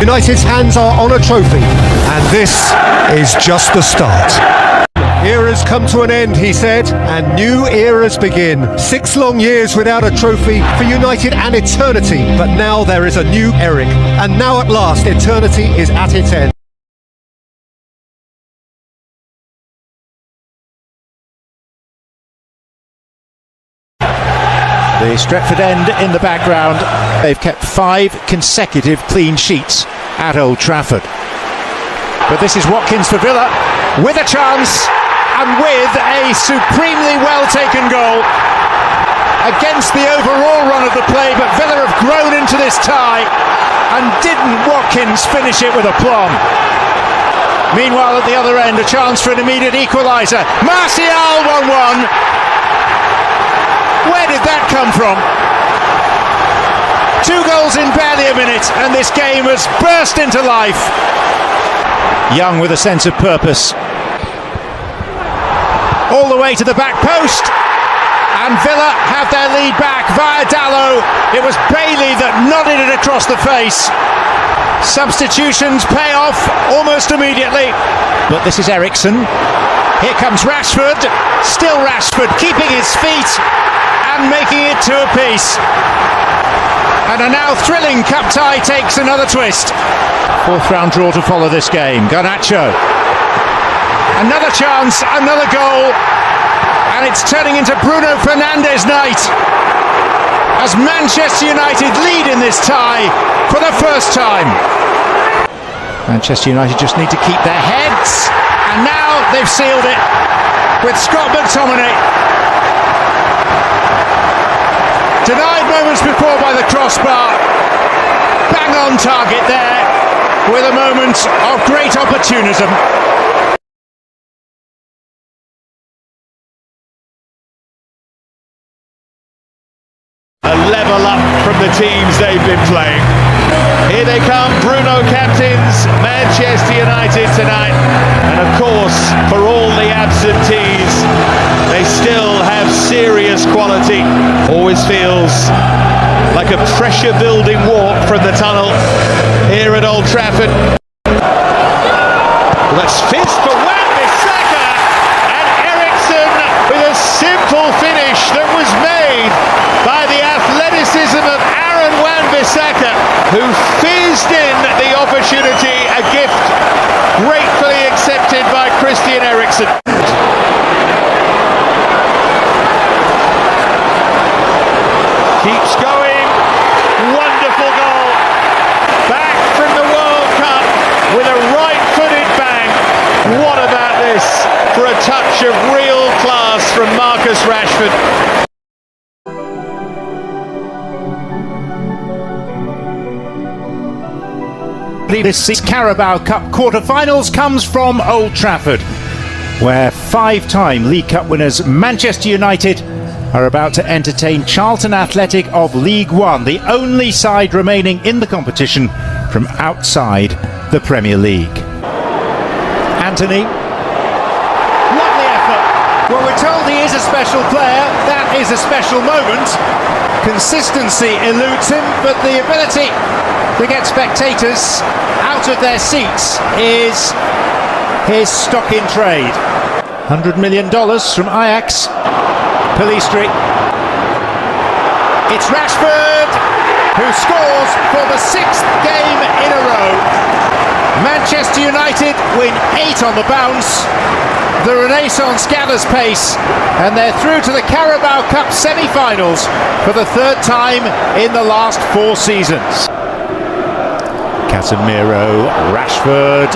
United's hands are on a trophy, and this is just the start. Eras come to an end, he said, and new eras begin. 6 long years without a trophy for United and eternity, but now there is a new Eric, and now at last eternity is at its end. The Stretford end in the background. They've kept 5 consecutive clean sheets at Old Trafford. But this is Watkins for Villa, with a chance and with a supremely well taken goal against the overall run of the play. But Villa have grown into this tie, and didn't Watkins finish it with aplomb. Meanwhile, at the other end, a chance for an immediate equaliser. Martial 1-1. Where did that come from? 2 goals in barely a minute, and this game has burst into life. Young with a sense of purpose. All the way to the back post, and Villa have their lead back via Dalot. It was Bailey that nodded it across the face. Substitutions pay off almost immediately. But this is Eriksen. Here comes Rashford. Still Rashford, keeping his feet and making it 2 apiece. And a now thrilling cup tie takes another twist. 4th round draw to follow this game. Garnacho. Another chance, another goal. And it's turning into Bruno Fernandes night, as Manchester United lead in this tie for the first time. Manchester United just need to keep their heads, and now they've sealed it with Scott McTominay. Denied moments before by the crossbar. Bang on target there, with a moment of great opportunism. A level up from the teams they've been playing. Here they come, Bruno captains Manchester United tonight. And of course, for all the absentees, they still have serious quality. Always feels like a pressure building walk from the tunnel here at Old Trafford. Let's fist for Wan-Bissaka, and Eriksen with a simple finish that was made by the athleticism of Aaron Wan-Bissaka, who fizzed in the opportunity, a gift gratefully accepted by Christian Eriksen. Keeps going, wonderful goal, back from the World Cup with a right-footed bang. What about this for a touch of real class from Marcus Rashford? This Carabao Cup quarter-finals comes from Old Trafford, where 5-time League Cup winners Manchester United are about to entertain Charlton Athletic of League One, the only side remaining in the competition from outside the Premier League. Anthony. Lovely effort. Well, we're told he is a special player. That is a special moment. Consistency eludes him, but the ability to get spectators out of their seats is his stock in trade. $100 million from Ajax. Pelistri. It's Rashford who scores for the 6th game in a row. Manchester United win 8 on the bounce. The Renaissance gathers pace, and they're through to the Carabao Cup semi-finals for the 3rd time in the last 4 seasons. Casemiro, Rashford.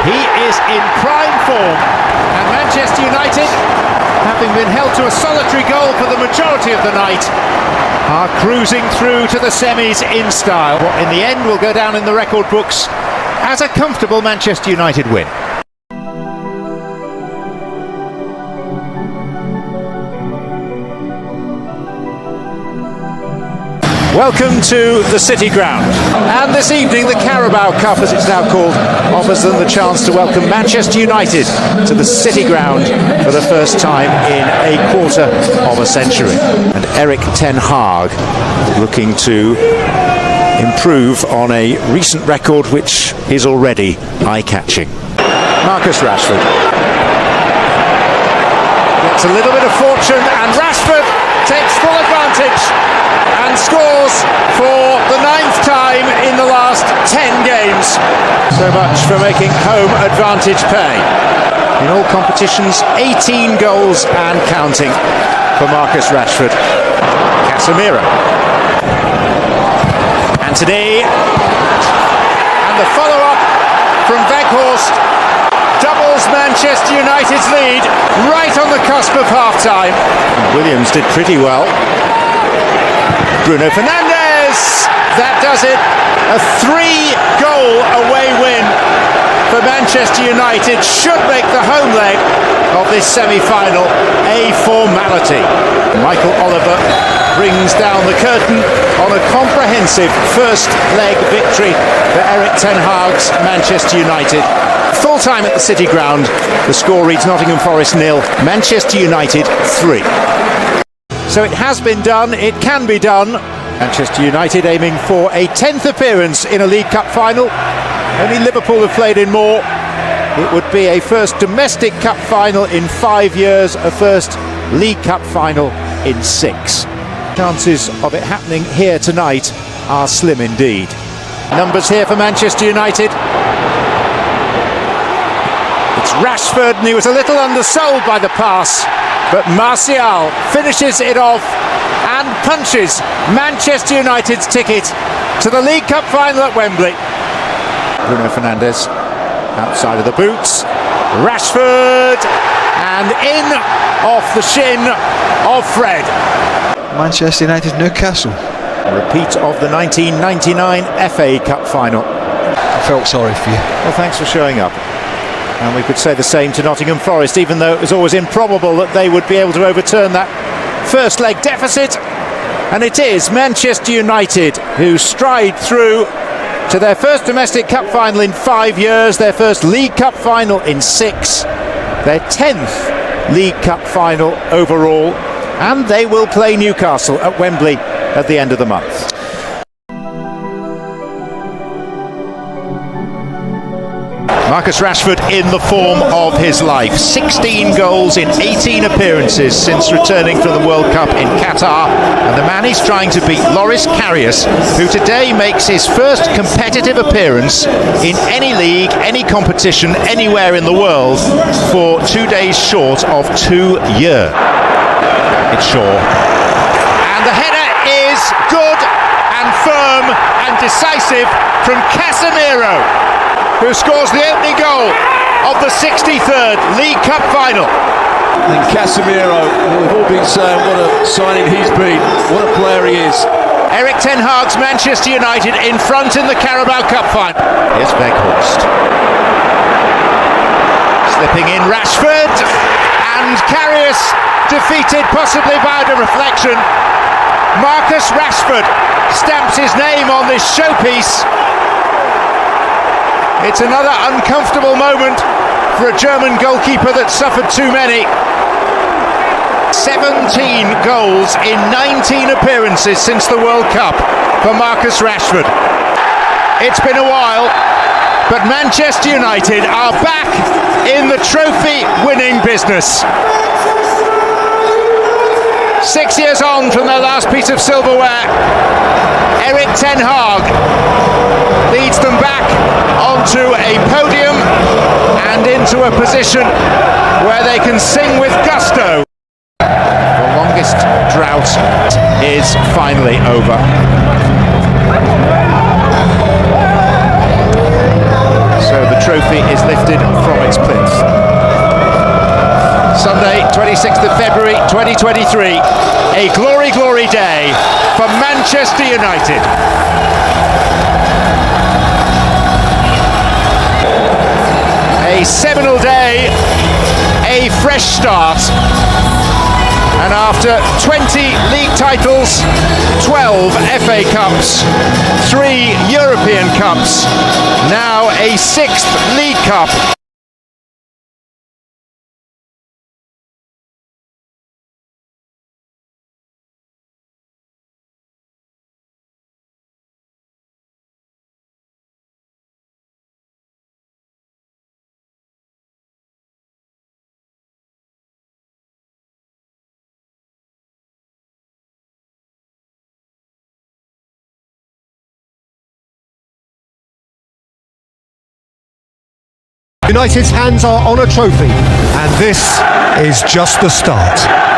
He is in prime form, and Manchester United, having been held to a solitary goal for the majority of the night, are cruising through to the semis in style. What in the end will go down in the record books as a comfortable Manchester United win. Welcome to the City Ground. And this evening, the Carabao Cup, as it's now called, offers them the chance to welcome Manchester United to the City Ground for the first time in a quarter of a century. And Erik ten Hag looking to improve on a recent record which is already eye-catching. Marcus Rashford gets a little bit of fortune, and Rashford takes full advantage and scores for the 9th time in the last 10 games. So much for making home advantage pay. In all competitions, 18 goals and counting for Marcus Rashford. Casemiro. And today, and the follow-up from Weghorst doubles Manchester United's lead right on the cusp of half-time. Williams did pretty well. Bruno Fernandes, that does it. A 3-goal away win for Manchester United should make the home leg of this semi-final a formality. Michael Oliver brings down the curtain on a comprehensive first leg victory for Erik ten Hag's Manchester United. Full time at the City Ground, the score reads Nottingham Forest 0, Manchester United 3. So it has been done, it can be done. Manchester United aiming for a 10th appearance in a League Cup final. Only Liverpool have played in more. It would be a first domestic cup final in 5 years, a first League Cup final in 6. Chances of it happening here tonight are slim indeed. Numbers here for Manchester United. It's Rashford, and he was a little undersold by the pass, but Martial finishes it off and punches Manchester United's ticket to the League Cup final at Wembley. Bruno Fernandes outside of the boots. Rashford, and in off the shin of Fred. Manchester United Newcastle. A repeat of the 1999 FA Cup final. I felt sorry for you. Well, thanks for showing up. And we could say the same to Nottingham Forest, even though it was always improbable that they would be able to overturn that first leg deficit. And it is Manchester United who stride through to their first domestic cup final in 5 years, their first League Cup final in 6, their 10th League Cup final overall, and they will play Newcastle at Wembley at the end of the month. Marcus Rashford in the form of his life. 16 goals in 18 appearances since returning from the World Cup in Qatar. And the man is trying to beat Loris Karius, who today makes his first competitive appearance in any league, any competition, anywhere in the world for 2 days short of 2 years. It's Shaw. And the header is good and firm and decisive from Casemiro, who scores the opening goal of the 63rd League Cup final. And Casemiro, we've all been saying what a signing he's been, what a player he is. Erik ten Hag's Manchester United in front in the Carabao Cup final. Here's Weghorst. Slipping in Rashford, and Karius defeated possibly by a deflection. Marcus Rashford stamps his name on this showpiece. It's another uncomfortable moment for a German goalkeeper that suffered too many. 17 goals in 19 appearances since the World Cup for Marcus Rashford. It's been a while, but Manchester United are back in the trophy-winning business. 6 years on from their last piece of silverware, Erik ten Hag leads them back onto a podium and into a position where they can sing with gusto. The longest drought is finally over. So the trophy is lifted from its plinth. Sunday, 26th of February 2023, a glory, glory day for Manchester United. A seminal day, a fresh start, and after 20 league titles, 12 FA Cups, 3 European Cups, now a 6th League Cup. United's hands are on a trophy, and this is just the start.